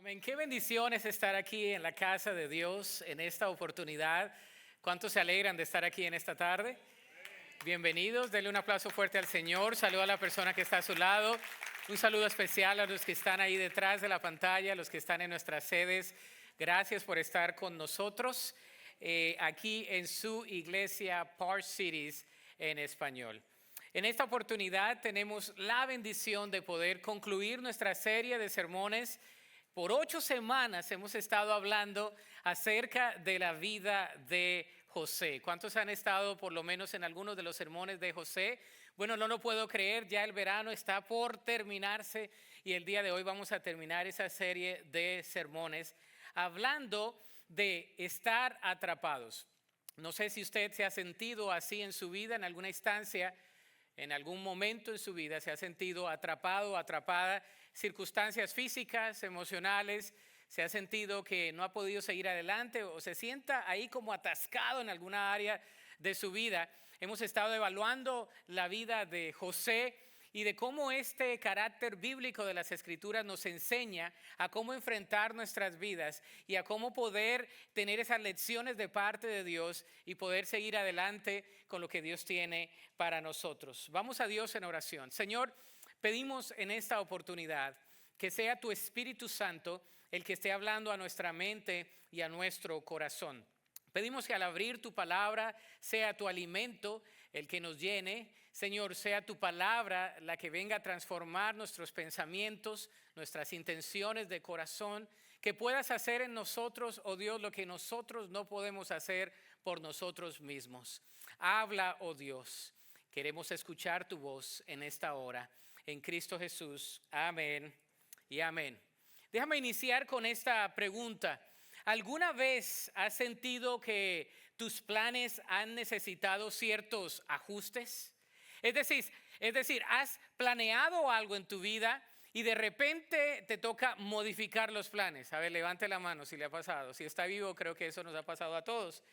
Amén. Qué bendición es estar aquí en la casa de Dios en esta oportunidad. ¿Cuántos se alegran de estar aquí en esta tarde? Bienvenidos, denle un aplauso fuerte al Señor. Saludo a la persona que está a su lado. Un saludo especial a los que están ahí detrás de la pantalla, los que están en nuestras sedes. Gracias por estar con nosotros aquí en su iglesia Park Cities en español. En esta oportunidad tenemos la bendición de poder concluir nuestra serie de sermones. Por 8 semanas hemos estado hablando acerca de la vida de José. ¿Cuántos han estado por lo menos en algunos de los sermones de José? Bueno, no lo puedo creer, ya el verano está por terminarse y el día de hoy vamos a terminar esa serie de sermones hablando de estar atrapados. No sé si usted se ha sentido así en su vida, en alguna instancia. En algún momento en su vida se ha sentido atrapado, atrapada, circunstancias físicas, emocionales, se ha sentido que no ha podido seguir adelante o se sienta ahí como atascado en alguna área de su vida. Hemos estado evaluando la vida de José y de cómo este carácter bíblico de las Escrituras nos enseña a cómo enfrentar nuestras vidas y a cómo poder tener esas lecciones de parte de Dios y poder seguir adelante con lo que Dios tiene para nosotros. Vamos a Dios en oración. Señor, pedimos en esta oportunidad que sea tu Espíritu Santo el que esté hablando a nuestra mente y a nuestro corazón. Pedimos que al abrir tu palabra sea tu alimento el que nos llene. Señor, sea tu palabra la que venga a transformar nuestros pensamientos, nuestras intenciones de corazón. Que puedas hacer en nosotros, oh Dios, lo que nosotros no podemos hacer por nosotros mismos. Habla, oh Dios. Queremos escuchar tu voz en esta hora. En Cristo Jesús. Amén y amén. Déjame iniciar con esta pregunta. ¿Alguna vez has sentido que tus planes han necesitado ciertos ajustes? Es decir, has planeado algo en tu vida y de repente te toca modificar los planes. A ver, levante la mano si le ha pasado. Si está vivo, creo que eso nos ha pasado a todos.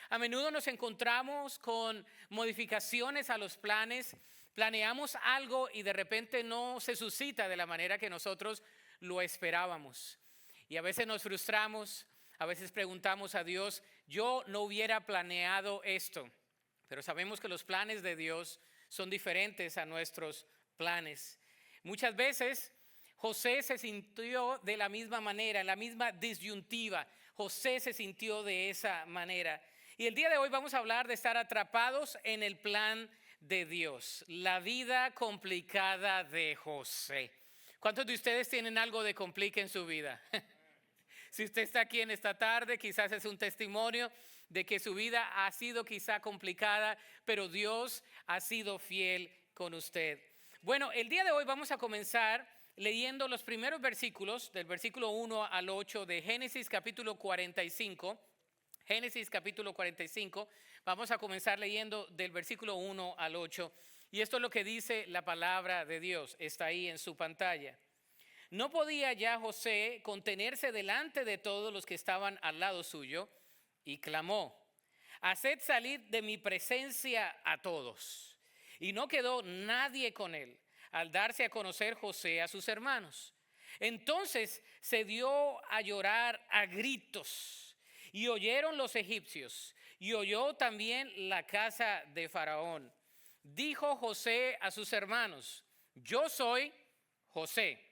A menudo nos encontramos con modificaciones a los planes. Planeamos algo y de repente no se suscita de la manera que nosotros lo esperábamos. Y a veces nos frustramos. A veces preguntamos a Dios, yo no hubiera planeado esto, pero sabemos que los planes de Dios son diferentes a nuestros planes. Muchas veces José se sintió de la misma manera, en la misma disyuntiva. José se sintió de esa manera. Y el día de hoy vamos a hablar de estar atrapados en el plan de Dios, la vida complicada de José. ¿Cuántos de ustedes tienen algo de complica en su vida? Si usted está aquí en esta tarde, quizás es un testimonio de que su vida ha sido quizá complicada, pero Dios ha sido fiel con usted. Bueno, el día de hoy vamos a comenzar leyendo los primeros versículos, del versículo 1 al 8 de Génesis capítulo 45. Génesis capítulo 45, vamos a comenzar leyendo del versículo 1 al 8. Y esto es lo que dice la palabra de Dios, está ahí en su pantalla. No podía ya José contenerse delante de todos los que estaban al lado suyo y clamó, haced salir de mi presencia a todos. Y no quedó nadie con él al darse a conocer José a sus hermanos. Entonces se dio a llorar a gritos y oyeron los egipcios y oyó también la casa de Faraón. Dijo José a sus hermanos, yo soy José.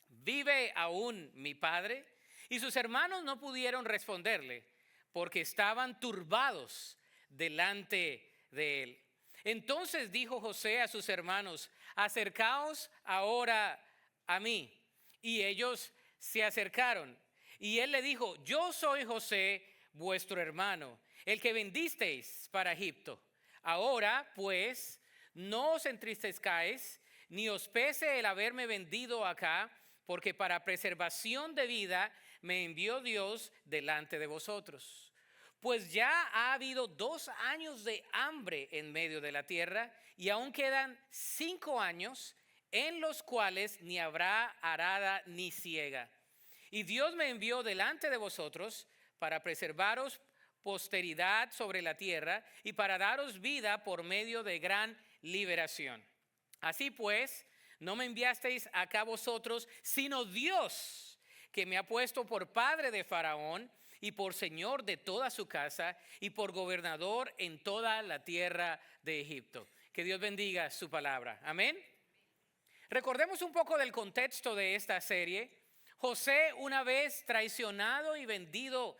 ¿Vive aún mi padre? Y sus hermanos no pudieron responderle porque estaban turbados delante de él. Entonces dijo José a sus hermanos, acercaos ahora a mí. Y ellos se acercaron. Y él le dijo, yo soy José, vuestro hermano, el que vendisteis para Egipto. Ahora pues no os entristezcáis, ni os pese el haberme vendido acá, porque para preservación de vida me envió Dios delante de vosotros. Pues ya ha habido 2 años de hambre en medio de la tierra, y aún quedan 5 años en los cuales ni habrá arada ni siega. Y Dios me envió delante de vosotros para preservaros posteridad sobre la tierra y para daros vida por medio de gran liberación. Así pues, no me enviasteis acá vosotros, sino Dios, que me ha puesto por padre de Faraón y por señor de toda su casa y por gobernador en toda la tierra de Egipto. Que Dios bendiga su palabra. Amén. Recordemos un poco del contexto de esta serie. José, una vez traicionado y vendido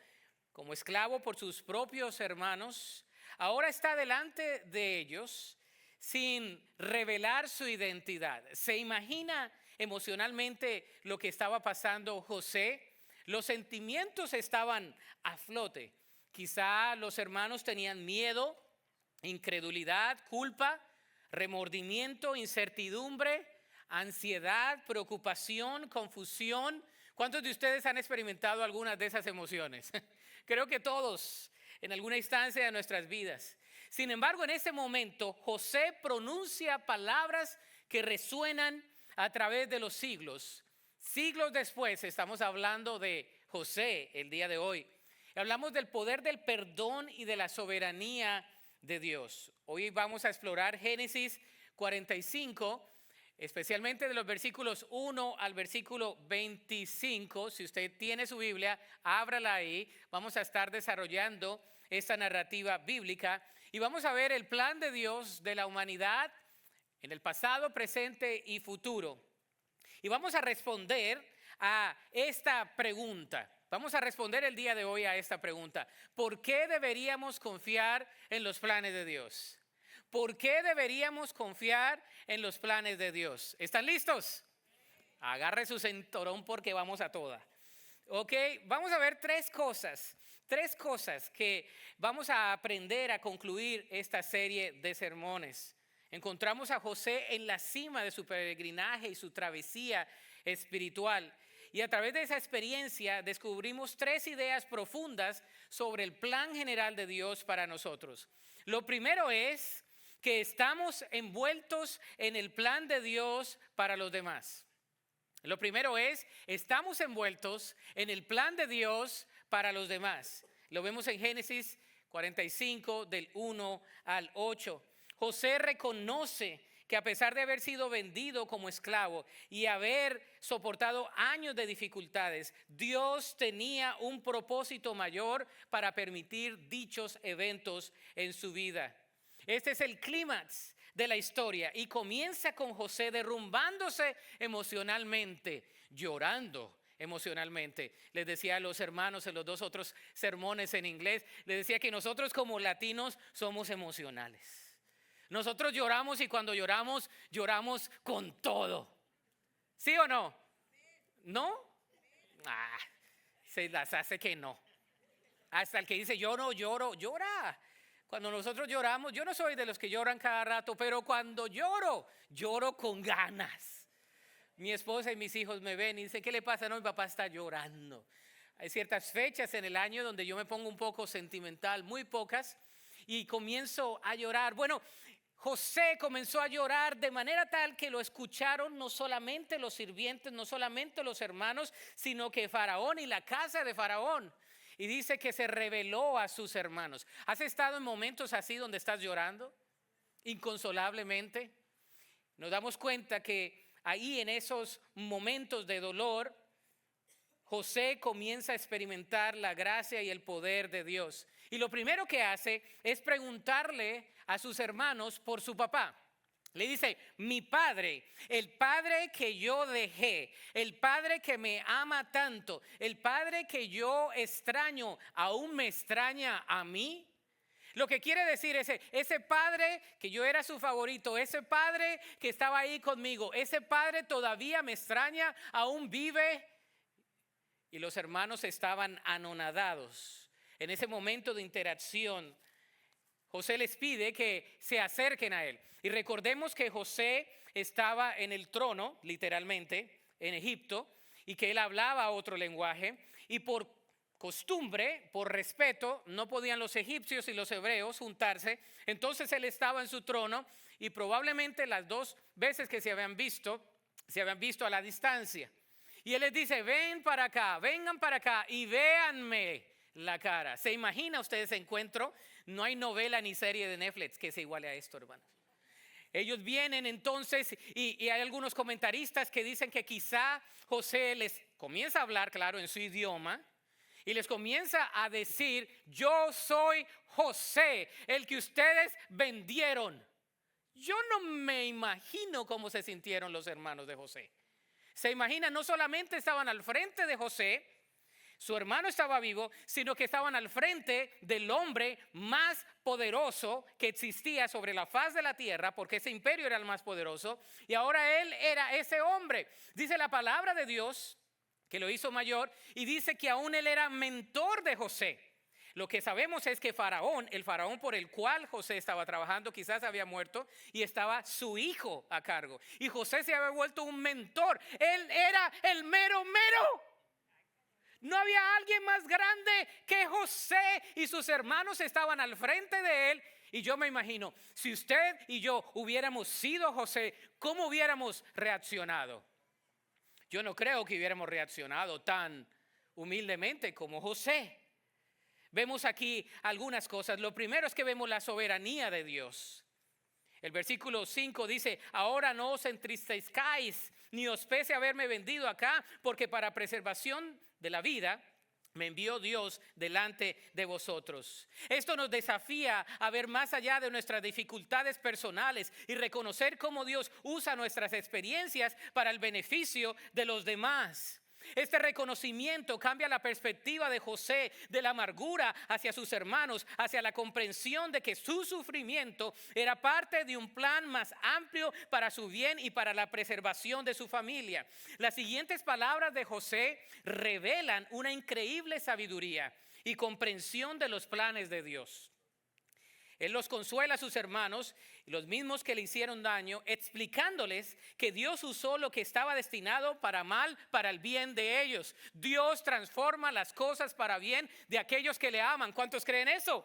como esclavo por sus propios hermanos, ahora está delante de ellos sin revelar su identidad. ¿Se imagina emocionalmente lo que estaba pasando José? Los sentimientos estaban a flote. Quizá los hermanos tenían miedo, incredulidad, culpa, remordimiento, incertidumbre, ansiedad, preocupación, confusión. ¿Cuántos de ustedes han experimentado algunas de esas emociones? Creo que todos en alguna instancia de nuestras vidas. Sin embargo, en ese momento José pronuncia palabras que resuenan a través de los siglos. Siglos después estamos hablando de José el día de hoy. Hablamos del poder del perdón y de la soberanía de Dios. Hoy vamos a explorar Génesis 45, especialmente de los versículos 1 al versículo 25. Si usted tiene su Biblia, ábrala ahí. Vamos a estar desarrollando esta narrativa bíblica y vamos a ver el plan de Dios de la humanidad en el pasado, presente y futuro. Y vamos a responder a esta pregunta. Vamos a responder el día de hoy a esta pregunta. ¿Por qué deberíamos confiar en los planes de Dios? ¿Por qué deberíamos confiar en los planes de Dios? ¿Están listos? Agarre su cinturón porque vamos a toda. Ok, vamos a ver tres cosas que vamos a aprender a concluir esta serie de sermones. Encontramos a José en la cima de su peregrinaje y su travesía espiritual. Y a través de esa experiencia descubrimos tres ideas profundas sobre el plan general de Dios para nosotros. Lo primero es que estamos envueltos en el plan de Dios para los demás. Lo primero es, estamos envueltos en el plan de Dios para los demás. Lo vemos en Génesis 45 del 1 al 8. José reconoce que a pesar de haber sido vendido como esclavo y haber soportado años de dificultades, Dios tenía un propósito mayor para permitir dichos eventos en su vida. Este es el clímax de la historia y comienza con José derrumbándose emocionalmente, llorando emocionalmente. Les decía a los hermanos en los dos otros sermones en inglés, les decía que nosotros como latinos somos emocionales. Nosotros lloramos y cuando lloramos, lloramos con todo. ¿Sí o no? ¿No? Se las hace que no. Hasta el que dice yo no lloro, llora. Cuando nosotros lloramos, yo no soy de los que lloran cada rato, pero cuando lloro, lloro con ganas. Mi esposa y mis hijos me ven y dicen, ¿qué le pasa? No, mi papá está llorando. Hay ciertas fechas en el año donde yo me pongo un poco sentimental, muy pocas, y comienzo a llorar. Bueno, José comenzó a llorar de manera tal que lo escucharon no solamente los sirvientes, no solamente los hermanos, sino que Faraón y la casa de Faraón. Y dice que se reveló a sus hermanos. ¿Has estado en momentos así donde estás llorando inconsolablemente? Nos damos cuenta que ahí en esos momentos de dolor, José comienza a experimentar la gracia y el poder de Dios. Y lo primero que hace es preguntarle a sus hermanos por su papá. Le dice, mi padre, el padre que yo dejé, el padre que me ama tanto, el padre que yo extraño, ¿aún me extraña a mí? Lo que quiere decir es ese padre que yo era su favorito, ese padre que estaba ahí conmigo, ese padre todavía me extraña, aún vive. Y los hermanos estaban anonadados. En ese momento de interacción, José les pide que se acerquen a él. Y recordemos que José estaba en el trono, literalmente, en Egipto, y que él hablaba otro lenguaje. Y por costumbre, por respeto, no podían los egipcios y los hebreos juntarse. Entonces él estaba en su trono y probablemente las dos veces que se habían visto a la distancia. Y él les dice, ven para acá, vengan para acá y véanme la cara. ¿Se imagina usted ese encuentro? No hay novela ni serie de Netflix que se iguale a esto, hermanos. Ellos vienen entonces y hay algunos comentaristas que dicen que quizá José les comienza a hablar, claro, en su idioma. Y les comienza a decir, yo soy José, el que ustedes vendieron. Yo no me imagino cómo se sintieron los hermanos de José. Se imagina, no solamente estaban al frente de José, su hermano estaba vivo, sino que estaban al frente del hombre más poderoso que existía sobre la faz de la tierra, porque ese imperio era el más poderoso, y ahora él era ese hombre. Dice la palabra de Dios que lo hizo mayor, y dice que aún él era mentor de José. Lo que sabemos es que Faraón, el faraón por el cual José estaba trabajando, quizás había muerto y estaba su hijo a cargo. Y José se había vuelto un mentor. Él era el mero mero. No había alguien más grande que José, y sus hermanos estaban al frente de él. Y yo me imagino, si usted y yo hubiéramos sido José, ¿cómo hubiéramos reaccionado? Yo no creo que hubiéramos reaccionado tan humildemente como José. Vemos aquí algunas cosas. Lo primero es que vemos la soberanía de Dios. El versículo 5 dice, ahora no os entristezcáis, ni os pese haberme vendido acá, porque para preservación de la vida me envió Dios delante de vosotros. Esto nos desafía a ver más allá de nuestras dificultades personales y reconocer cómo Dios usa nuestras experiencias para el beneficio de los demás. Este reconocimiento cambia la perspectiva de José de la amargura hacia sus hermanos, hacia la comprensión de que su sufrimiento era parte de un plan más amplio para su bien y para la preservación de su familia. Las siguientes palabras de José revelan una increíble sabiduría y comprensión de los planes de Dios. Él los consuela a sus hermanos, los mismos que le hicieron daño, explicándoles que Dios usó lo que estaba destinado para mal, para el bien de ellos. Dios transforma las cosas para bien de aquellos que le aman. ¿Cuántos creen eso?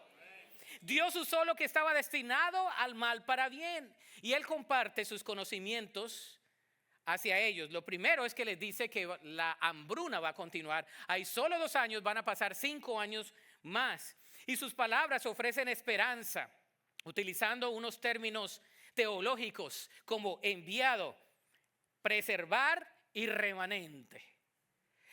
Dios usó lo que estaba destinado al mal para bien. Y Él comparte sus conocimientos hacia ellos. Lo primero es que les dice que la hambruna va a continuar. Hay solo 2 años, van a pasar 5 años más. Y sus palabras ofrecen esperanza, utilizando unos términos teológicos como enviado, preservar y remanente.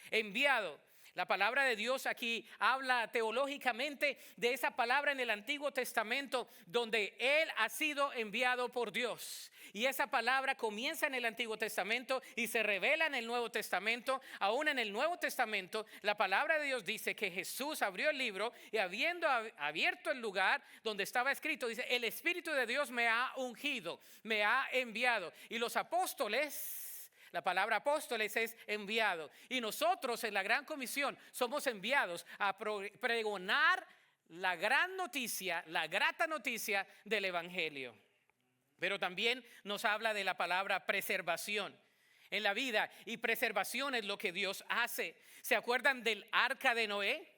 Enviado. La palabra de Dios aquí habla teológicamente de esa palabra en el Antiguo Testamento donde Él ha sido enviado por Dios. Y esa palabra comienza en el Antiguo Testamento y se revela en el Nuevo Testamento. Aún en el Nuevo Testamento la palabra de Dios dice que Jesús abrió el libro y habiendo abierto el lugar donde estaba escrito, dice, el Espíritu de Dios me ha ungido, me ha enviado. Y los apóstoles... La palabra apóstoles es enviado. Y nosotros en la Gran Comisión somos enviados a pregonar la gran noticia, la grata noticia del Evangelio. Pero también nos habla de la palabra preservación en la vida. Y preservación es lo que Dios hace. ¿Se acuerdan del arca de Noé?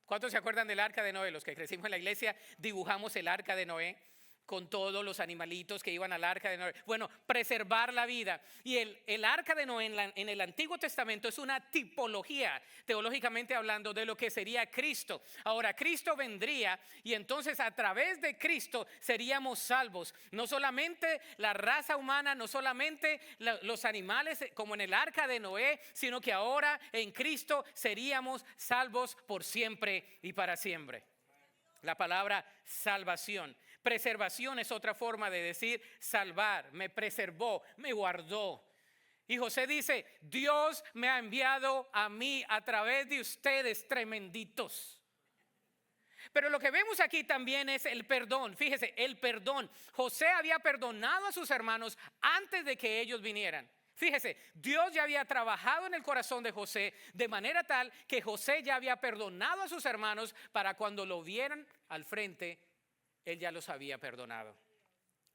¿Cuántos se acuerdan del arca de Noé? Los que crecimos en la iglesia dibujamos el arca de Noé con todos los animalitos que iban al arca de Noé. Bueno, preservar la vida. Y el arca de Noé en el Antiguo Testamento es una tipología, teológicamente hablando, de lo que sería Cristo. Ahora, Cristo vendría y entonces a través de Cristo seríamos salvos. No solamente la raza humana, no solamente los animales como en el arca de Noé, sino que ahora en Cristo seríamos salvos por siempre y para siempre. La palabra salvación. Preservación es otra forma de decir salvar. Me preservó, me guardó. Y José dice, Dios me ha enviado a mí a través de ustedes tremenditos. Pero lo que vemos aquí también es el perdón. Fíjese, el perdón. José había perdonado a sus hermanos antes de que ellos vinieran. Fíjese, Dios ya había trabajado en el corazón de José de manera tal que José ya había perdonado a sus hermanos para cuando lo vieran al frente, él ya los había perdonado.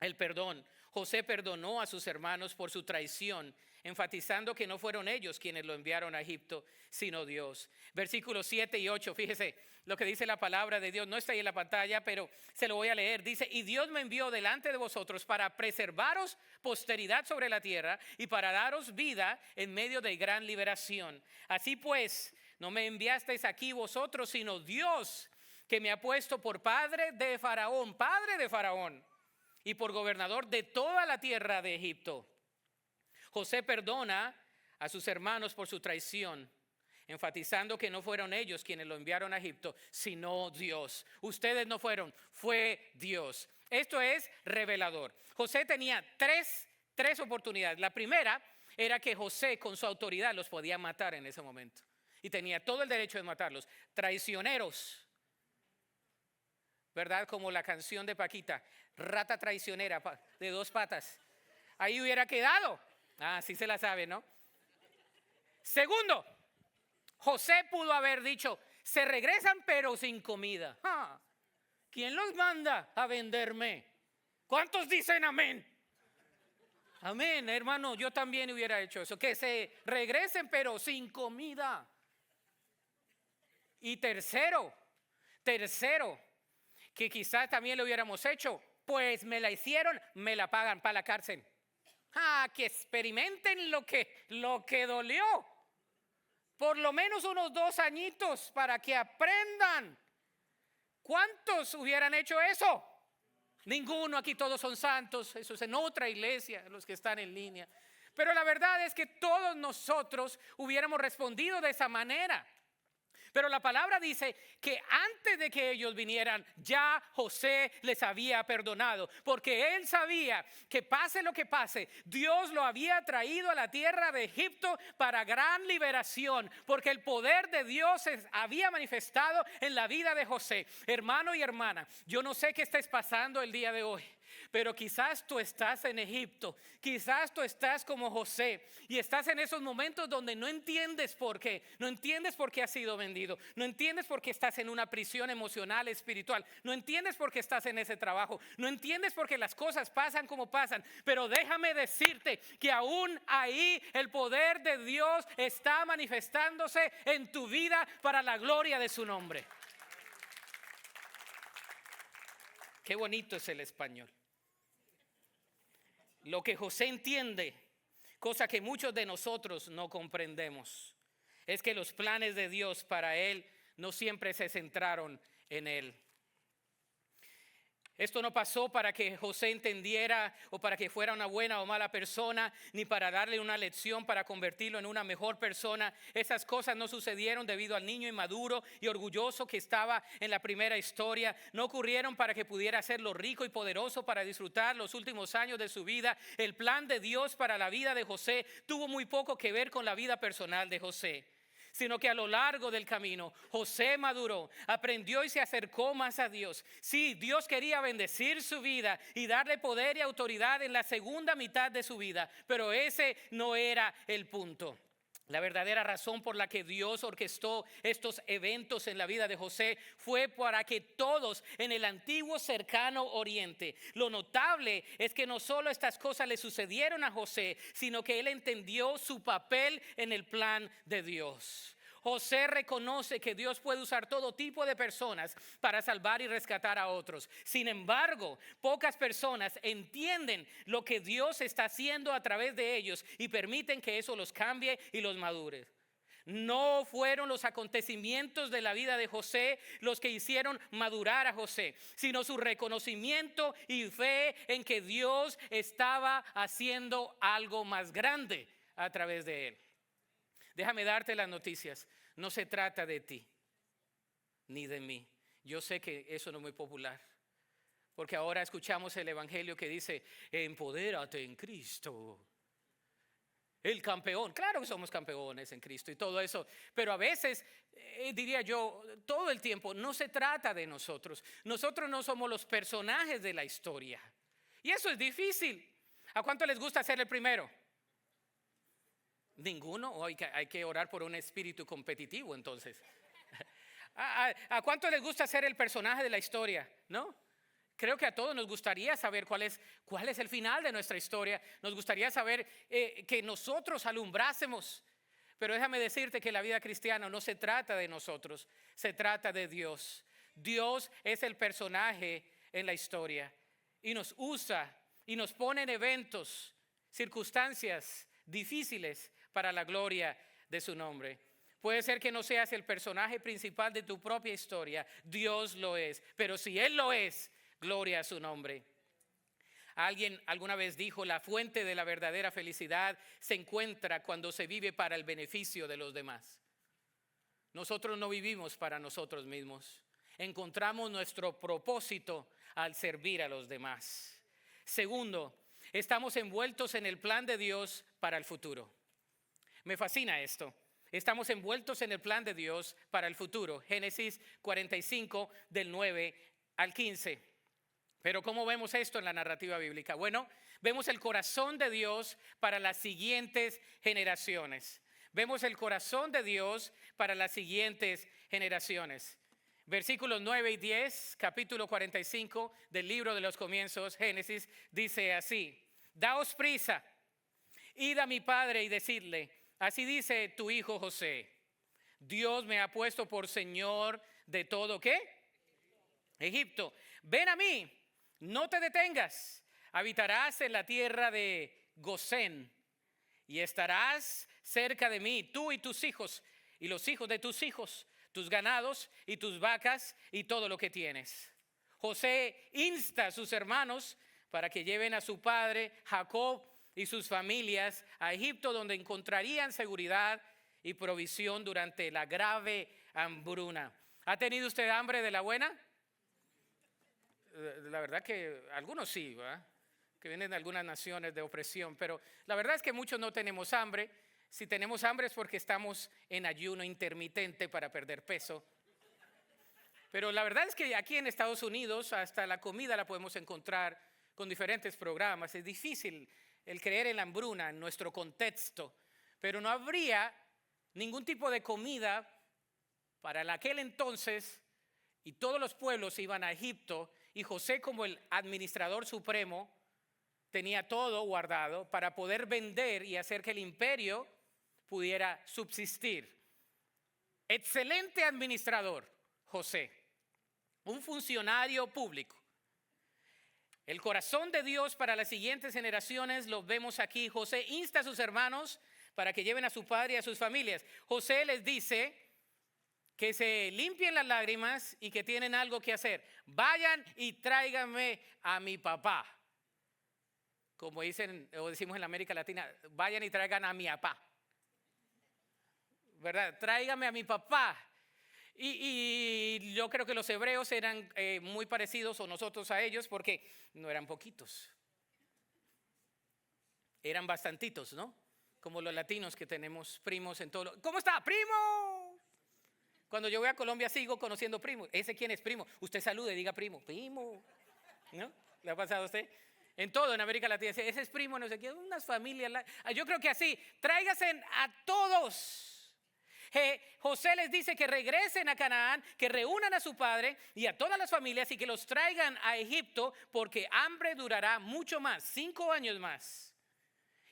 El perdón. José perdonó a sus hermanos por su traición, enfatizando que no fueron ellos quienes lo enviaron a Egipto, sino Dios. Versículos 7 y 8, fíjese lo que dice la palabra de Dios. No está ahí en la pantalla, pero se lo voy a leer. Dice, y Dios me envió delante de vosotros para preservaros posteridad sobre la tierra y para daros vida en medio de gran liberación. Así pues, no me enviasteis aquí vosotros, sino Dios, que me ha puesto por padre de Faraón, y por gobernador de toda la tierra de Egipto. José perdona a sus hermanos por su traición, enfatizando que no fueron ellos quienes lo enviaron a Egipto, sino Dios. Ustedes no fueron, fue Dios. Esto es revelador. José tenía tres oportunidades. La primera era que José con su autoridad los podía matar en ese momento. Y tenía todo el derecho de matarlos. Traicioneros, ¿verdad? Como la canción de Paquita, rata traicionera de 2 patas. Ahí hubiera quedado. Sí se la sabe, ¿no? Segundo, José pudo haber dicho, se regresan pero sin comida. ¿Quién los manda a venderme? ¿Cuántos dicen amén? Amén, hermano, yo también hubiera hecho eso, que se regresen pero sin comida. Y tercero, que quizás también lo hubiéramos hecho, pues me la hicieron, me la pagan para la cárcel. Que experimenten lo que dolió. Por lo menos unos 2 añitos para que aprendan. ¿Cuántos hubieran hecho eso? Ninguno, aquí todos son santos. Eso es en otra iglesia, los que están en línea. Pero la verdad es que todos nosotros hubiéramos respondido de esa manera. Pero la palabra dice que antes de que ellos vinieran, ya José les había perdonado, porque él sabía que pase lo que pase, Dios lo había traído a la tierra de Egipto para gran liberación, porque el poder de Dios había manifestado en la vida de José. Hermano y hermana, yo no sé qué estés pasando el día de hoy, pero quizás tú estás en Egipto, quizás tú estás como José y estás en esos momentos donde no entiendes por qué, no entiendes por qué has sido vendido, no entiendes por qué estás en una prisión emocional, espiritual, no entiendes por qué estás en ese trabajo, no entiendes por qué las cosas pasan como pasan, pero déjame decirte que aún ahí el poder de Dios está manifestándose en tu vida para la gloria de su nombre. Qué bonito es el español. Lo que José entiende, cosa que muchos de nosotros no comprendemos, es que los planes de Dios para él no siempre se centraron en él. Esto no pasó para que José entendiera o para que fuera una buena o mala persona, ni para darle una lección para convertirlo en una mejor persona. Esas cosas no sucedieron debido al niño inmaduro y orgulloso que estaba en la primera historia. No ocurrieron para que pudiera hacerlo rico y poderoso para disfrutar los últimos años de su vida. El plan de Dios para la vida de José tuvo muy poco que ver con la vida personal de José, sino que a lo largo del camino José maduró, aprendió y se acercó más a Dios. Sí, Dios quería bendecir su vida y darle poder y autoridad en la segunda mitad de su vida, pero ese no era el punto. La verdadera razón por la que Dios orquestó estos eventos en la vida de José fue para que todos en el antiguo cercano oriente, lo notable es que no solo estas cosas le sucedieron a José, sino que él entendió su papel en el plan de Dios. José reconoce que Dios puede usar todo tipo de personas para salvar y rescatar a otros. Sin embargo, pocas personas entienden lo que Dios está haciendo a través de ellos y permiten que eso los cambie y los madure. No fueron los acontecimientos de la vida de José los que hicieron madurar a José, sino su reconocimiento y fe en que Dios estaba haciendo algo más grande a través de él. Déjame darte las noticias. No se trata de ti ni de mí. Yo sé que eso no es muy popular, porque ahora escuchamos el evangelio que dice: empodérate en Cristo. El campeón, claro que somos campeones en Cristo y todo eso, pero a veces, diría yo, todo el tiempo no se trata de nosotros. Nosotros no somos los personajes de la historia. Y eso es difícil. ¿A cuánto les gusta ser el primero? Ninguno. O hay que orar por un espíritu competitivo entonces. ¿A cuánto les gusta ser el personaje de la historia? ¿No? Creo que a todos nos gustaría saber cuál es el final de nuestra historia. Nos gustaría saber que nosotros alumbrásemos. Pero déjame decirte que la vida cristiana no se trata de nosotros, se trata de Dios. Dios es el personaje en la historia y nos usa y nos pone en eventos, circunstancias difíciles para la gloria de su nombre. Puede ser que no seas el personaje principal de tu propia historia, Dios lo es, pero si Él lo es, gloria a su nombre. Alguien alguna vez dijo, la fuente de la verdadera felicidad se encuentra cuando se vive para el beneficio de los demás. Nosotros no vivimos para nosotros mismos. Encontramos nuestro propósito al servir a los demás. Segundo, estamos envueltos en el plan de Dios para el futuro. Me fascina esto. Estamos envueltos en el plan de Dios para el futuro. Génesis 45 del 9 al 15. Pero ¿cómo vemos esto en la narrativa bíblica? Bueno, vemos el corazón de Dios para las siguientes generaciones. Vemos el corazón de Dios para las siguientes generaciones. Versículos 9 y 10, capítulo 45 del libro de los comienzos, Génesis, dice así: daos prisa, id a mi padre y decidle, así dice tu hijo José, Dios me ha puesto por señor de todo, ¿qué? Egipto. Ven a mí, no te detengas, habitarás en la tierra de Gosén y estarás cerca de mí, tú y tus hijos y los hijos de tus hijos, tus ganados y tus vacas y todo lo que tienes. José insta a sus hermanos para que lleven a su padre Jacob y sus familias a Egipto, donde encontrarían seguridad y provisión durante la grave hambruna. ¿Ha tenido usted hambre de la buena? La verdad que algunos sí, ¿verdad? Que vienen de algunas naciones de opresión, pero la verdad es que muchos no tenemos hambre. Si tenemos hambre es porque estamos en ayuno intermitente para perder peso. Pero la verdad es que aquí en Estados Unidos hasta la comida la podemos encontrar con diferentes programas. Es difícil el creer en la hambruna en nuestro contexto, pero no habría ningún tipo de comida para aquel entonces y todos los pueblos iban a Egipto y José, como el administrador supremo, tenía todo guardado para poder vender y hacer que el imperio pudiera subsistir. Excelente administrador, José, un funcionario público. El corazón de Dios para las siguientes generaciones lo vemos aquí. José insta a sus hermanos para que lleven a su padre y a sus familias. José les dice que se limpien las lágrimas y que tienen algo que hacer. Vayan y tráiganme a mi papá. Como dicen o decimos en la América Latina, vayan y traigan a mi papá. ¿Verdad? Tráigame a mi papá. Y yo creo que los hebreos eran muy parecidos o nosotros a ellos porque no eran poquitos. Eran bastantitos, ¿no? Como los latinos que tenemos primos en todo. ¿Cómo está, primo? Cuando yo voy a Colombia sigo conociendo primos. ¿Ese quién es primo? Usted salude, diga primo. Primo. ¿No? ¿Le ha pasado a usted? En todo, en América Latina, ese es primo, no sé qué, unas familias. Yo creo que así, tráiganse a todos. José les dice que regresen a Canaán, que reúnan a su padre y a todas las familias y que los traigan a Egipto porque hambre durará mucho más, 5 años más.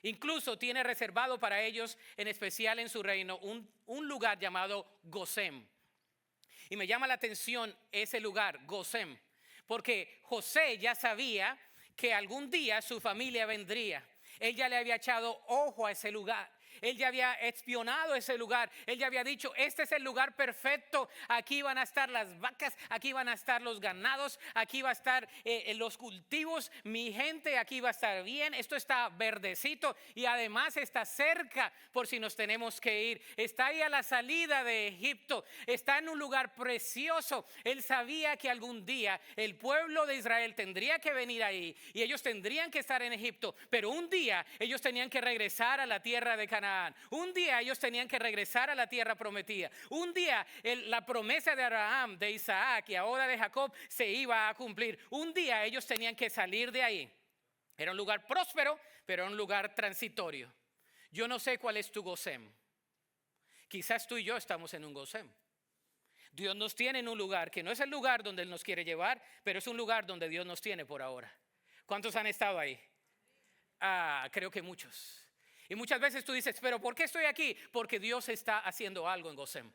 Incluso tiene reservado para ellos, en especial en su reino, un lugar llamado Gosén. Y me llama la atención ese lugar, Gosén, porque José ya sabía que algún día su familia vendría. Él ya le había echado ojo a ese lugar. Él ya había espionado ese lugar. Él ya había dicho, este es el lugar perfecto. Aquí van a estar las vacas, aquí van a estar los ganados, aquí va a estar los cultivos. Mi gente aquí va a estar bien. Esto está verdecito y además está cerca por si nos tenemos que ir. Está ahí a la salida de Egipto. Está en un lugar precioso. Él sabía que algún día el pueblo de Israel tendría que venir ahí y ellos tendrían que estar en Egipto. Pero un día ellos tenían que regresar a la tierra de Canaán. Un día ellos tenían que regresar a la tierra prometida. Un día la promesa de Abraham, de Isaac y ahora de Jacob se iba a cumplir. Un día ellos tenían que salir de ahí. Era un lugar próspero, pero era un lugar transitorio. Yo no sé cuál es tu Gosén. Quizás tú y yo estamos en un Gosén. Dios nos tiene en un lugar que no es el lugar donde Él nos quiere llevar, pero es un lugar donde Dios nos tiene por ahora. ¿Cuántos han estado ahí? Creo que muchos. Y muchas veces tú dices, pero ¿por qué estoy aquí? Porque Dios está haciendo algo en Gosén.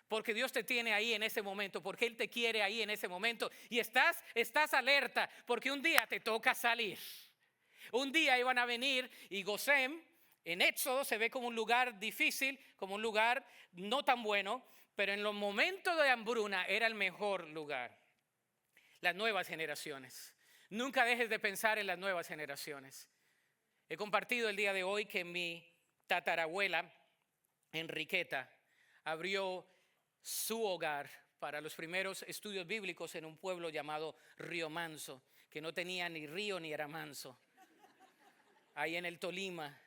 Porque Dios te tiene ahí en ese momento, porque Él te quiere ahí en ese momento. Y estás alerta, porque un día te toca salir. Un día iban a venir y Gosén en Éxodo se ve como un lugar difícil, como un lugar no tan bueno, pero en los momentos de hambruna era el mejor lugar. Las nuevas generaciones. Nunca dejes de pensar en las nuevas generaciones. He compartido el día de hoy que mi tatarabuela, Enriqueta, abrió su hogar para los primeros estudios bíblicos en un pueblo llamado Río Manso, que no tenía ni río ni era manso, ahí en el Tolima.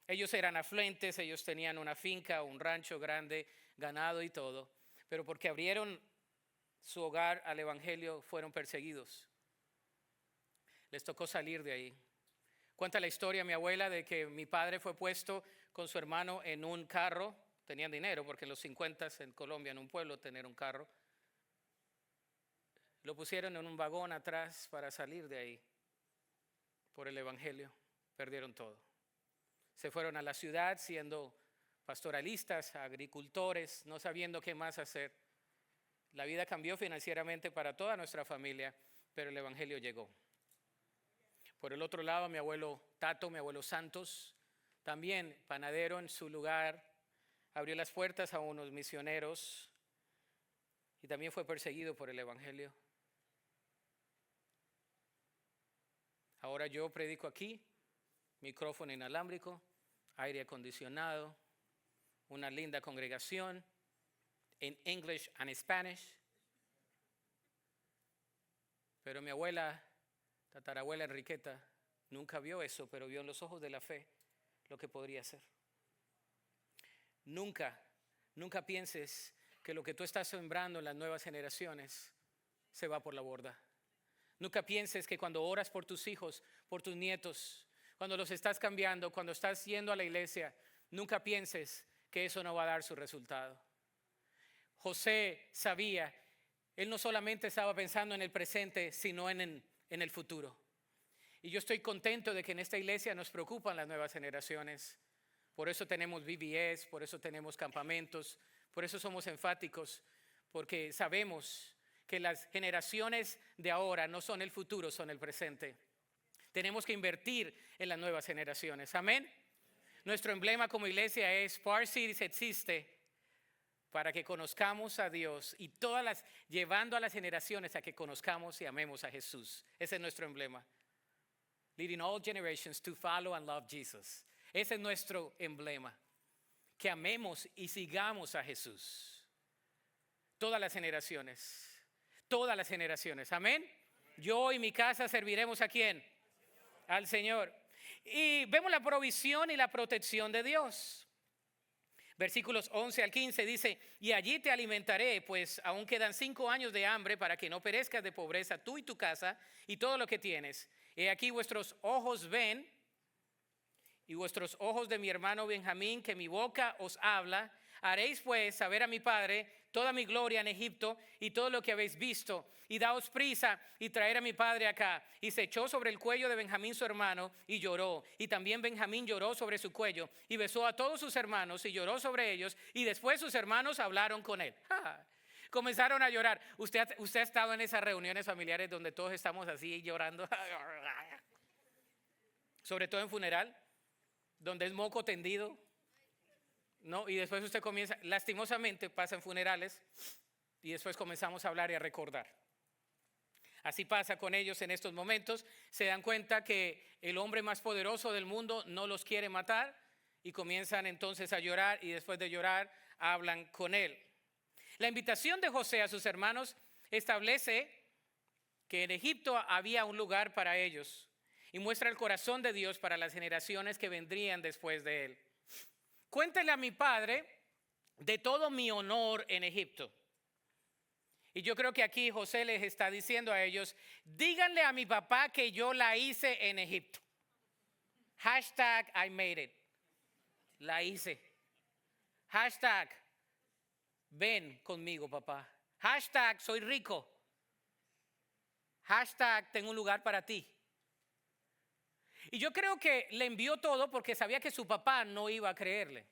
Ellos eran afluentes, ellos tenían una finca, un rancho grande, ganado y todo, pero porque abrieron su hogar al evangelio fueron perseguidos. Les tocó salir de ahí. Cuenta la historia mi abuela de que mi padre fue puesto con su hermano en un carro. Tenían dinero porque en los 50 en Colombia, en un pueblo, tener un carro. Lo pusieron en un vagón atrás para salir de ahí por el evangelio. Perdieron todo. Se fueron a la ciudad siendo pastoralistas, agricultores, no sabiendo qué más hacer. La vida cambió financieramente para toda nuestra familia, pero el evangelio llegó. Por el otro lado, mi abuelo Tato, mi abuelo Santos, también panadero en su lugar, abrió las puertas a unos misioneros y también fue perseguido por el evangelio. Ahora yo predico aquí, micrófono inalámbrico, aire acondicionado, una linda congregación en English and Spanish. Pero mi abuela, tatarabuela Enriqueta, nunca vio eso, pero vio en los ojos de la fe lo que podría ser. Nunca pienses que lo que tú estás sembrando en las nuevas generaciones se va por la borda. Nunca pienses que cuando oras por tus hijos, por tus nietos, cuando los estás cambiando, cuando estás yendo a la iglesia, nunca pienses que eso no va a dar su resultado. José sabía, él no solamente estaba pensando en el presente, sino en el futuro. Y yo estoy contento de que en esta iglesia nos preocupan las nuevas generaciones. Por eso tenemos VBS, por eso tenemos campamentos, por eso somos enfáticos, porque sabemos que las generaciones de ahora no son el futuro, son el presente. Tenemos que invertir en las nuevas generaciones. Amén. Nuestro emblema como iglesia es Parsis existe para que conozcamos a Dios y llevando a las generaciones a que conozcamos y amemos a Jesús. Ese es nuestro emblema. Leading all generations to follow and love Jesus. Ese es nuestro emblema. Que amemos y sigamos a Jesús. Todas las generaciones. Todas las generaciones. Amén. Yo y mi casa serviremos ¿a quién? Al Señor. Y vemos la provisión y la protección de Dios. Versículos 11 al 15 dice, y allí te alimentaré, pues aún quedan 5 años de hambre para que no perezcas de pobreza tú y tu casa y todo lo que tienes. He aquí vuestros ojos ven y vuestros ojos de mi hermano Benjamín, que mi boca os habla. Haréis pues saber a mi padre toda mi gloria en Egipto y todo lo que habéis visto. Y daos prisa y traer a mi padre acá. Y se echó sobre el cuello de Benjamín su hermano y lloró. Y también Benjamín lloró sobre su cuello y besó a todos sus hermanos y lloró sobre ellos. Y después sus hermanos hablaron con él. Comenzaron a llorar. Usted ha estado en esas reuniones familiares donde todos estamos así llorando. Sobre todo en funeral, donde es moco tendido. ¿No? Y después usted comienza, lastimosamente pasa en funerales y después comenzamos a hablar y a recordar. Así pasa con ellos en estos momentos. Se dan cuenta que el hombre más poderoso del mundo no los quiere matar y comienzan entonces a llorar y después de llorar hablan con él. La invitación de José a sus hermanos establece que en Egipto había un lugar para ellos y muestra el corazón de Dios para las generaciones que vendrían después de él. Cuéntele a mi padre de todo mi honor en Egipto. Y yo creo que aquí José les está diciendo a ellos, díganle a mi papá que yo la hice en Egipto. Hashtag I made it. La hice. Hashtag ven conmigo papá. Hashtag soy rico. Hashtag tengo un lugar para ti. Y yo creo que le envió todo porque sabía que su papá no iba a creerle.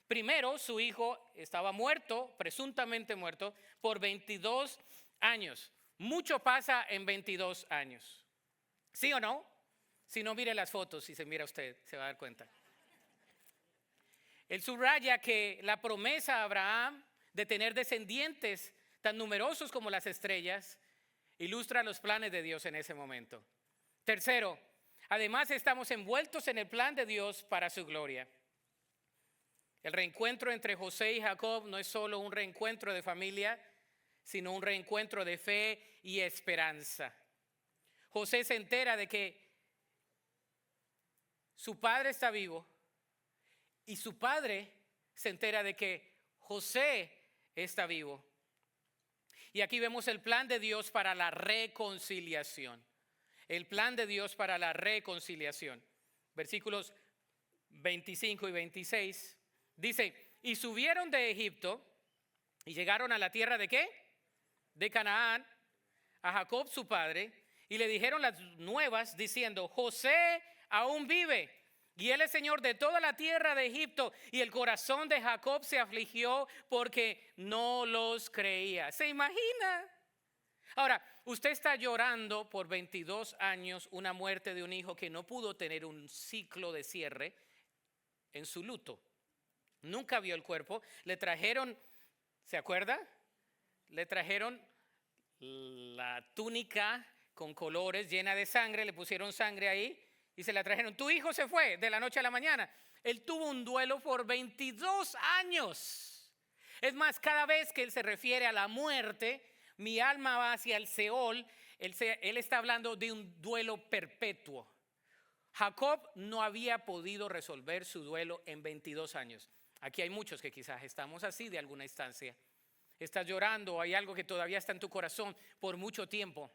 Primero, su hijo estaba muerto, presuntamente muerto, por 22 años. Mucho pasa en 22 años. ¿Sí o no? Si no, mire las fotos y se mira usted, se va a dar cuenta. Él subraya que la promesa a Abraham de tener descendientes tan numerosos como las estrellas Ilustra los planes de Dios en ese momento. Tercero, además estamos envueltos en el plan de Dios para su gloria. El reencuentro entre José y Jacob no es solo un reencuentro de familia, sino un reencuentro de fe y esperanza. José se entera de que su padre está vivo y su padre se entera de que José está vivo. Y aquí vemos el plan de Dios para la reconciliación. El plan de Dios para la reconciliación. Versículos 25 y 26 dice: y subieron de Egipto y llegaron a la tierra ¿de qué? De Canaán, a Jacob su padre, y le dijeron las nuevas diciendo: José aún vive, y él es señor de toda la tierra de Egipto. Y el corazón de Jacob se afligió porque no los creía. ¿Se imagina? Ahora, usted está llorando por 22 años una muerte de un hijo que no pudo tener un ciclo de cierre en su luto. Nunca vio el cuerpo. Le trajeron, ¿se acuerda? Le trajeron la túnica con colores llena de sangre, le pusieron sangre ahí y se la trajeron. Tu hijo se fue de la noche a la mañana. Él tuvo un duelo por 22 años. Es más, cada vez que él se refiere a la muerte, mi alma va hacia el Seol. Él está hablando de un duelo perpetuo. Jacob no había podido resolver su duelo en 22 años. Aquí hay muchos que quizás estamos así de alguna instancia. Estás llorando, hay algo que todavía está en tu corazón por mucho tiempo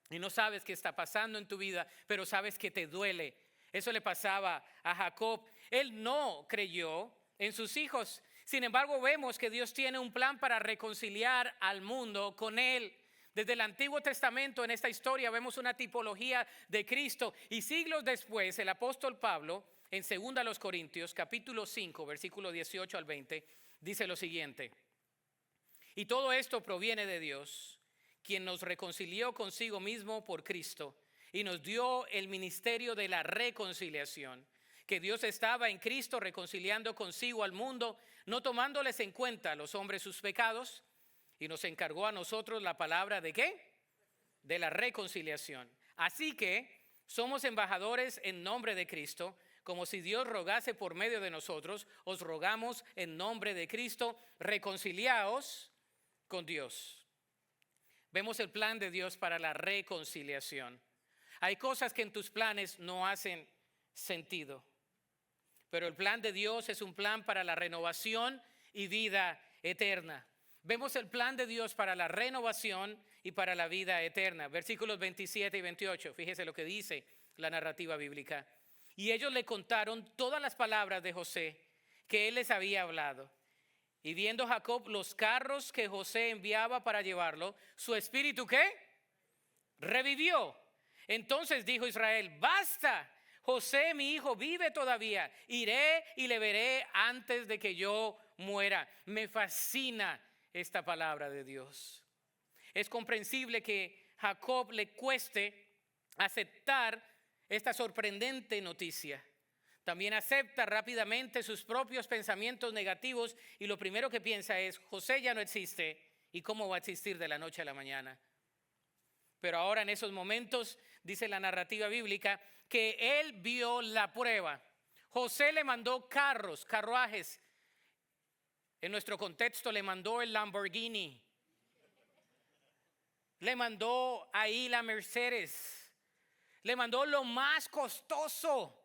y no sabes qué está pasando en tu vida, pero sabes que te duele. Eso le pasaba a Jacob. Él no creyó en sus hijos. Sin embargo, vemos que Dios tiene un plan para reconciliar al mundo con él. Desde el Antiguo Testamento en esta historia vemos una tipología de Cristo, y siglos después el apóstol Pablo en 2 Corintios capítulo 5 versículo 18 al 20 dice lo siguiente: y todo esto proviene de Dios, quien nos reconcilió consigo mismo por Cristo y nos dio el ministerio de la reconciliación. Que Dios estaba en Cristo reconciliando consigo al mundo, no tomándoles en cuenta a los hombres sus pecados, y nos encargó a nosotros la palabra ¿de qué? De la reconciliación. Así que somos embajadores en nombre de Cristo, como si Dios rogase por medio de nosotros. Os rogamos en nombre de Cristo, reconciliaos con Dios. Vemos el plan de Dios para la reconciliación. Hay cosas que en tus planes no hacen sentido, pero el plan de Dios es un plan para la renovación y vida eterna. Vemos el plan de Dios para la renovación y para la vida eterna. Versículos 27 y 28, fíjese lo que dice la narrativa bíblica. Y ellos le contaron todas las palabras de José que él les había hablado. Y viendo Jacob los carros que José enviaba para llevarlo, su espíritu ¿qué? Revivió. Entonces dijo Israel: basta, José mi hijo vive todavía, iré y le veré antes de que yo muera. Me fascina esta palabra de Dios. Es comprensible que Jacob le cueste aceptar esta sorprendente noticia. También acepta rápidamente sus propios pensamientos negativos y lo primero que piensa es: José ya no existe, ¿y cómo va a existir de la noche a la mañana? Pero ahora en esos momentos dice la narrativa bíblica que él vio la prueba. José le mandó carruajes. En nuestro contexto le mandó el Lamborghini. Le mandó ahí la Mercedes. Le mandó lo más costoso.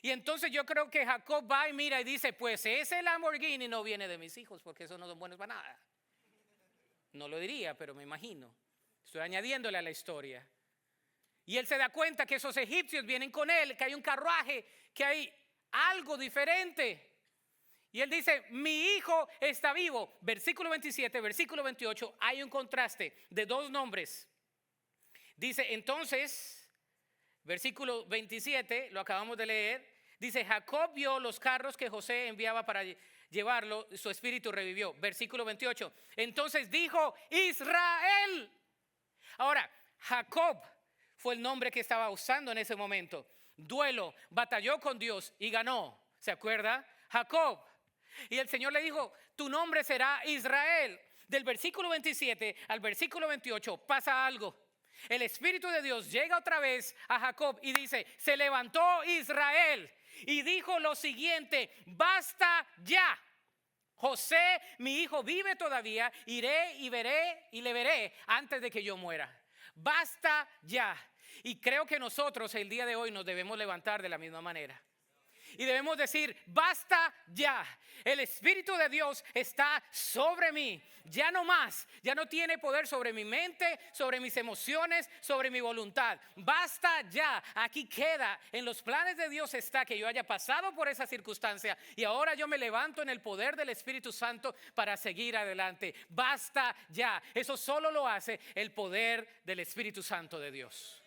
Y entonces yo creo que Jacob va y mira y dice: pues ese Lamborghini no viene de mis hijos, porque esos no son buenos para nada. No lo diría, pero me imagino. Estoy añadiéndole a la historia. Y él se da cuenta que esos egipcios vienen con él, que hay un carruaje, que hay algo diferente. Y él dice: mi hijo está vivo. Versículo 27, versículo 28, hay un contraste de dos nombres. Dice entonces, versículo 27, lo acabamos de leer. Dice: Jacob vio los carros que José enviaba para llevarlo, su espíritu revivió. Versículo 28, entonces dijo Israel. Ahora, Jacob fue el nombre que estaba usando en ese momento. Duelo, batalló con Dios y ganó. ¿Se acuerda? Jacob. Y el Señor le dijo: tu nombre será Israel. Del versículo 27 al versículo 28 pasa algo. el Espíritu de Dios llega otra vez a Jacob y dice, se levantó Israel y dijo lo siguiente, basta ya. José, mi hijo, vive todavía, iré y veré y le veré antes de que yo muera. Basta ya. Y creo que nosotros el día de hoy nos debemos levantar de la misma manera. Y debemos decir, basta ya. El Espíritu de Dios está sobre mí. Ya no más. Ya no tiene poder sobre mi mente, sobre mis emociones, sobre mi voluntad. Basta ya. Aquí queda. En los planes de Dios está que yo haya pasado por esa circunstancia. Y ahora yo me levanto en el poder del Espíritu Santo para seguir adelante. Basta ya. Eso solo lo hace el poder del Espíritu Santo de Dios.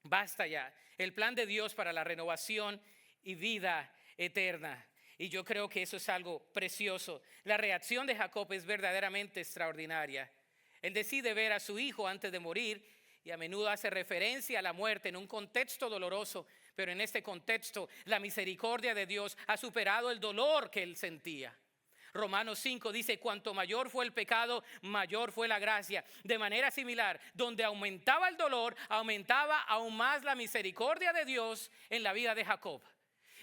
Basta ya. El plan de Dios para la renovación y vida eterna. Y yo creo que eso es algo precioso. La reacción de Jacob es verdaderamente extraordinaria. Él decide ver a su hijo antes de morir y a menudo hace referencia a la muerte en un contexto doloroso, pero en este contexto la misericordia de Dios ha superado el dolor que él sentía. Romanos 5 dice, cuanto mayor fue el pecado, mayor fue la gracia. De manera similar, donde aumentaba el dolor, aumentaba aún más la misericordia de Dios en la vida de Jacob.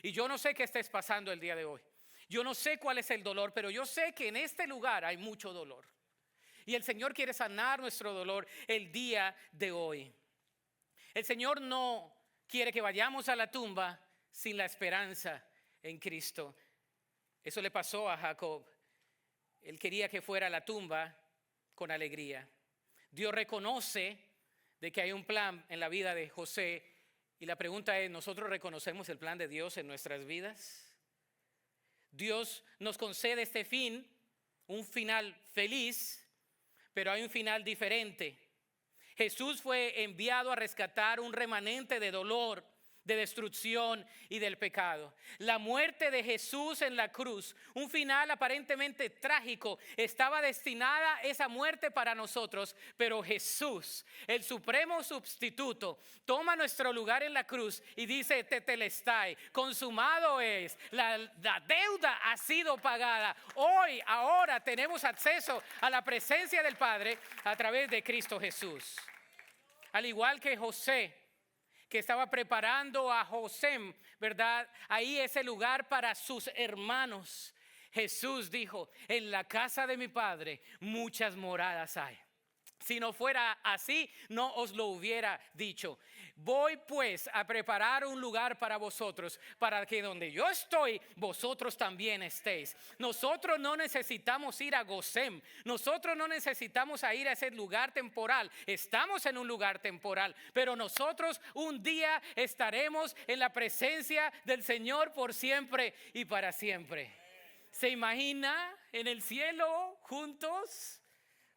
Y yo no sé qué estés pasando el día de hoy. Yo no sé cuál es el dolor, pero yo sé que en este lugar hay mucho dolor. Y el Señor quiere sanar nuestro dolor el día de hoy. El Señor no quiere que vayamos a la tumba sin la esperanza en Cristo. Eso le pasó a Jacob. Él quería que fuera a la tumba con alegría. Dios reconoce de que hay un plan en la vida de José. Y la pregunta es, ¿nosotros reconocemos el plan de Dios en nuestras vidas? Dios nos concede este fin, un final feliz, pero hay un final diferente. Jesús fue enviado a rescatar un remanente de dolor, de destrucción y del pecado. La muerte de Jesús en la cruz, un final aparentemente trágico, estaba destinada esa muerte para nosotros, pero Jesús, el supremo sustituto, toma nuestro lugar en la cruz y dice, tetelestai, consumado es, la deuda ha sido pagada. Hoy, ahora tenemos acceso a la presencia del Padre a través de Cristo Jesús. Al igual que José, que estaba preparando a José, ¿verdad? Ahí ese lugar para sus hermanos. Jesús dijo, en la casa de mi Padre muchas moradas hay. Si no fuera así, no os lo hubiera dicho. Voy pues a preparar un lugar para vosotros, para que donde yo estoy, vosotros también estéis. Nosotros no necesitamos ir a Gosén. Nosotros no necesitamos ir a ese lugar temporal. Estamos en un lugar temporal, pero nosotros un día estaremos en la presencia del Señor por siempre y para siempre. ¿Se imagina en el cielo juntos?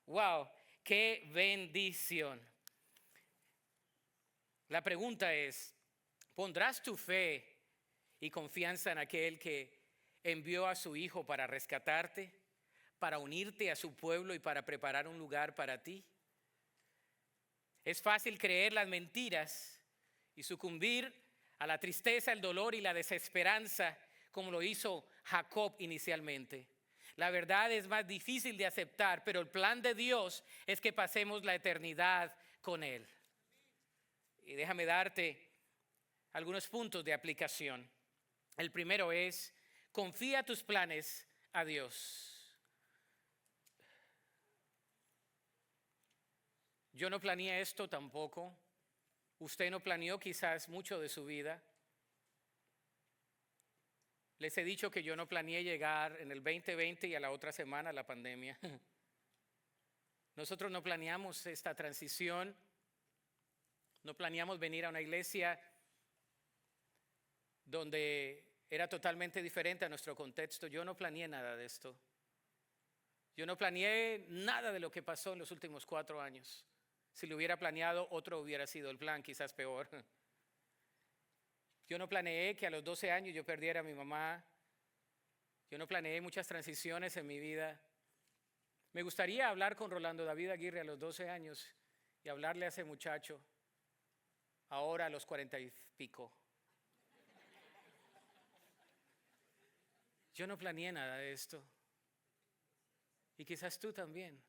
¡Wow! ¡Qué bendición! La pregunta es, ¿pondrás tu fe y confianza en aquel que envió a su Hijo para rescatarte, para unirte a su pueblo y para preparar un lugar para ti? Es fácil creer las mentiras y sucumbir a la tristeza, el dolor y la desesperanza como lo hizo Jacob inicialmente. La verdad es más difícil de aceptar, pero el plan de Dios es que pasemos la eternidad con Él. Y déjame darte algunos puntos de aplicación. El primero es, confía tus planes a Dios. Yo no planeé esto tampoco. Usted no planeó quizás mucho de su vida. Les he dicho que yo no planeé llegar en el 2020 y a la otra semana la pandemia. Nosotros no planeamos esta transición. No planeamos venir a una iglesia donde era totalmente diferente a nuestro contexto. Yo no planeé nada de esto. Yo no planeé nada de lo que pasó en los últimos 4 años. Si lo hubiera planeado, otro hubiera sido el plan, quizás peor. Yo no planeé que a los 12 años yo perdiera a mi mamá. Yo no planeé muchas transiciones en mi vida. Me gustaría hablar con Rolando David Aguirre a los 12 años y hablarle a ese muchacho ahora a los 40 y pico. Yo no planeé nada de esto. Y quizás tú también.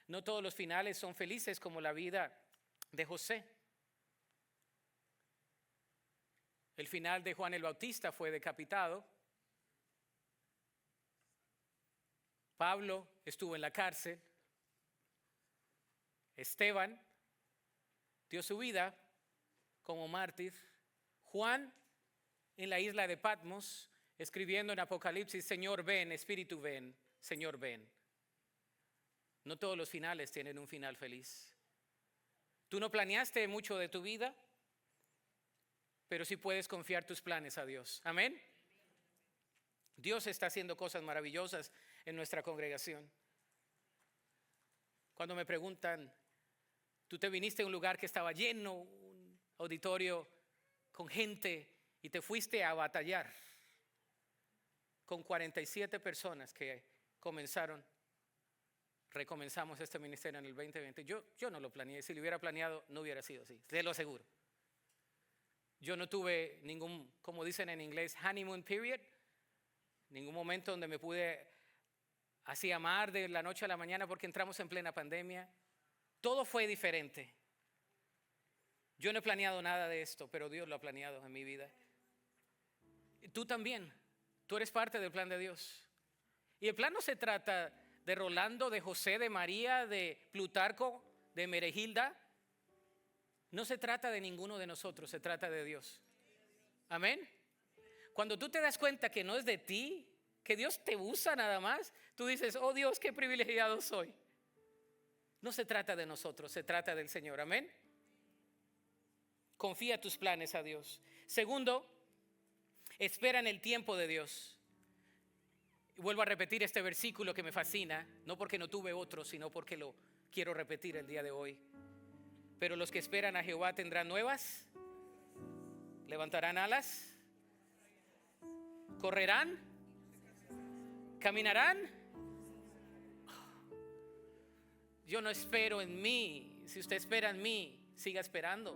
No todos los finales son felices como la vida de José. El final de Juan el Bautista fue decapitado. Pablo estuvo en la cárcel. Esteban dio su vida como mártir. Juan en la isla de Patmos, escribiendo en Apocalipsis, Señor ven, Espíritu ven, Señor ven. No todos los finales tienen un final feliz. Tú no planeaste mucho de tu vida, pero sí puedes confiar tus planes a Dios. Amén. Dios está haciendo cosas maravillosas en nuestra congregación. Cuando me preguntan, tú te viniste a un lugar que estaba lleno, un auditorio con gente, y te fuiste a batallar con 47 personas que recomenzamos este ministerio en el 2020. Yo no lo planeé. Si lo hubiera planeado, no hubiera sido así, te lo aseguro. Yo no tuve ningún, como dicen en inglés, honeymoon period, ningún momento donde me pude así amar de la noche a la mañana porque entramos en plena pandemia. Todo fue diferente. Yo no he planeado nada de esto, pero Dios lo ha planeado en mi vida. Tú también, tú eres parte del plan de Dios. Y el plan no se trata de Rolando, de José, de María, de Plutarco, de Meregilda. No se trata de ninguno de nosotros, se trata de Dios. Amén. Cuando tú te das cuenta que no es de ti, que Dios te usa nada más, tú dices, oh Dios, qué privilegiado soy. No se trata de nosotros, se trata del Señor. Amén. Confía tus planes a Dios. Segundo, espera en el tiempo de Dios. Y vuelvo a repetir este versículo que me fascina, no porque no tuve otro, sino porque lo quiero repetir el día de hoy. Pero los que esperan a Jehová tendrán nuevas, levantarán alas, correrán, caminarán. Yo no espero en mí. Si usted espera en mí, siga esperando.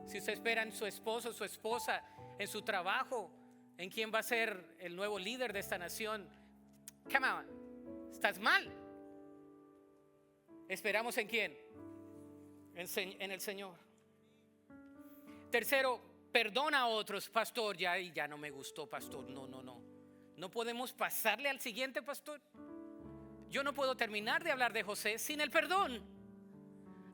Si usted espera en su esposo, su esposa, en su trabajo, en quién va a ser el nuevo líder de esta nación, come on, estás mal. ¿Esperamos en quién? En el Señor. Tercero, perdona a otros. Pastor, ya no me gustó, pastor. No podemos pasarle al siguiente, pastor. Yo no puedo terminar de hablar de José sin el perdón.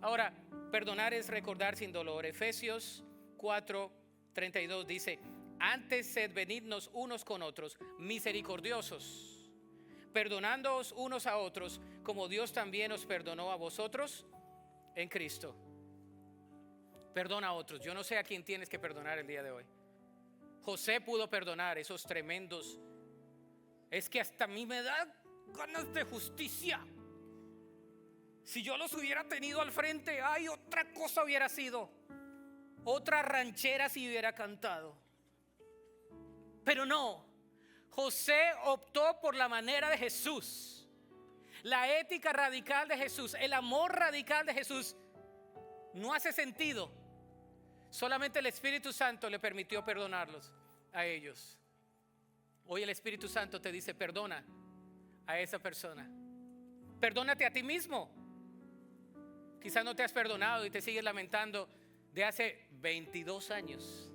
Ahora, perdonar es recordar sin dolor. Efesios 4:32 dice, antes sed benignos unos con otros, misericordiosos, perdonándoos unos a otros, como Dios también os perdonó a vosotros en Cristo. Perdona a otros. Yo no sé a quién tienes que perdonar el día de hoy. José pudo perdonar esos tremendos. Es que hasta a mí me da ganas de justicia. Si yo los hubiera tenido al frente, ay, otra cosa hubiera sido. Otra ranchera si hubiera cantado. Pero no, José optó por la manera de Jesús, la ética radical de Jesús, el amor radical de Jesús. No hace sentido. Solamente el Espíritu Santo le permitió perdonarlos a ellos. Hoy el Espíritu Santo te dice, perdona a esa persona. Perdónate a ti mismo. Quizás no te has perdonado y te sigues lamentando de hace 22 años,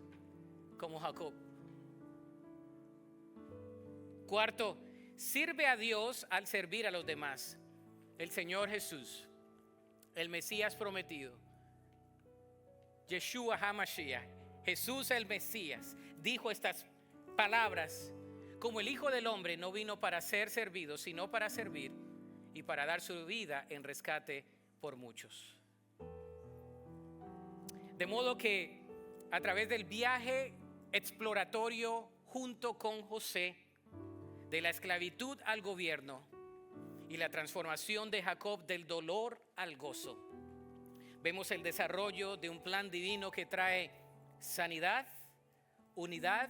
como Jacob. Cuarto, sirve a Dios al servir a los demás. El Señor Jesús, el Mesías prometido, Yeshua HaMashiach, Jesús el Mesías, dijo estas palabras: como el Hijo del Hombre no vino para ser servido, sino para servir y para dar su vida en rescate por muchos. De modo que a través del viaje exploratorio junto con José, de la esclavitud al gobierno y la transformación de Jacob del dolor al gozo, vemos el desarrollo de un plan divino que trae sanidad, unidad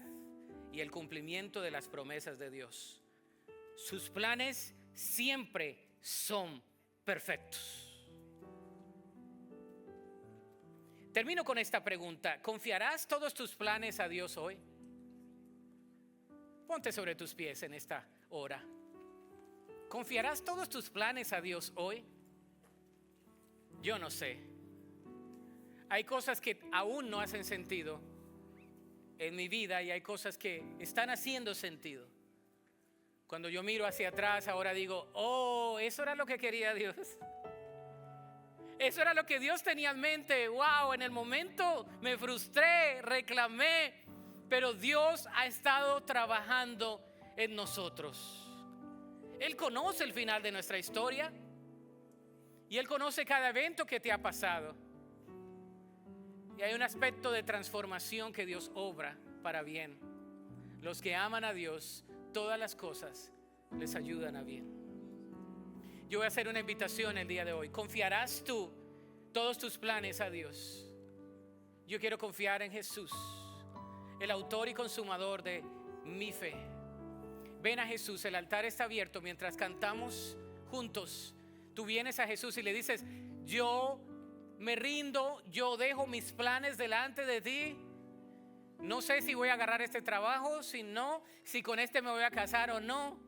y el cumplimiento de las promesas de Dios. Sus planes siempre son perfectos. Termino con esta pregunta: ¿confiarás todos tus planes a Dios hoy? Ponte sobre tus pies en esta hora. ¿Confiarás todos tus planes a Dios hoy? Yo no sé. Hay cosas que aún no hacen sentido en mi vida y hay cosas que están haciendo sentido. Cuando yo miro hacia atrás, ahora digo, oh, eso era lo que quería Dios. Eso era lo que Dios tenía en mente. Wow, en el momento me frustré, reclamé, pero Dios ha estado trabajando en nosotros. Él conoce el final de nuestra historia y Él conoce cada evento que te ha pasado. Y hay un aspecto de transformación que Dios obra para bien. Los que aman a Dios, todas las cosas les ayudan a bien. Yo voy a hacer una invitación el día de hoy. ¿Confiarás tú todos tus planes a Dios? Yo quiero confiar en Jesús, el autor y consumador de mi fe. Ven a Jesús, el altar está abierto mientras cantamos juntos. Tú vienes a Jesús y le dices, yo me rindo, yo dejo mis planes delante de ti. No sé si voy a agarrar este trabajo, si no, si con este me voy a casar o no,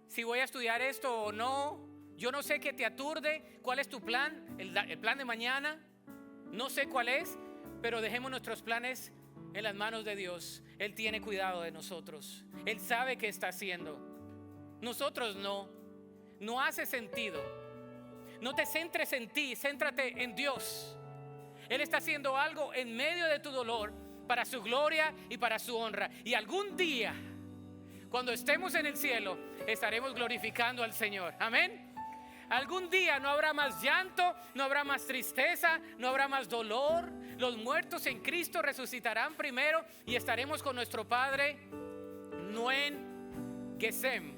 si voy a estudiar esto o no. Yo no sé qué te aturde, cuál es tu plan, el plan de mañana. No sé cuál es, pero dejemos nuestros planes en las manos de Dios. Él tiene cuidado de nosotros. Él sabe qué está haciendo. Nosotros no. No hace sentido. No te centres en ti, céntrate en Dios. Él está haciendo algo en medio de tu dolor para su gloria y para su honra. Y algún día, cuando estemos en el cielo, estaremos glorificando al Señor. Amén. Algún día no habrá más llanto, no habrá más tristeza, no habrá más dolor. Los muertos en Cristo resucitarán primero y estaremos con nuestro Padre Nuen Gesem.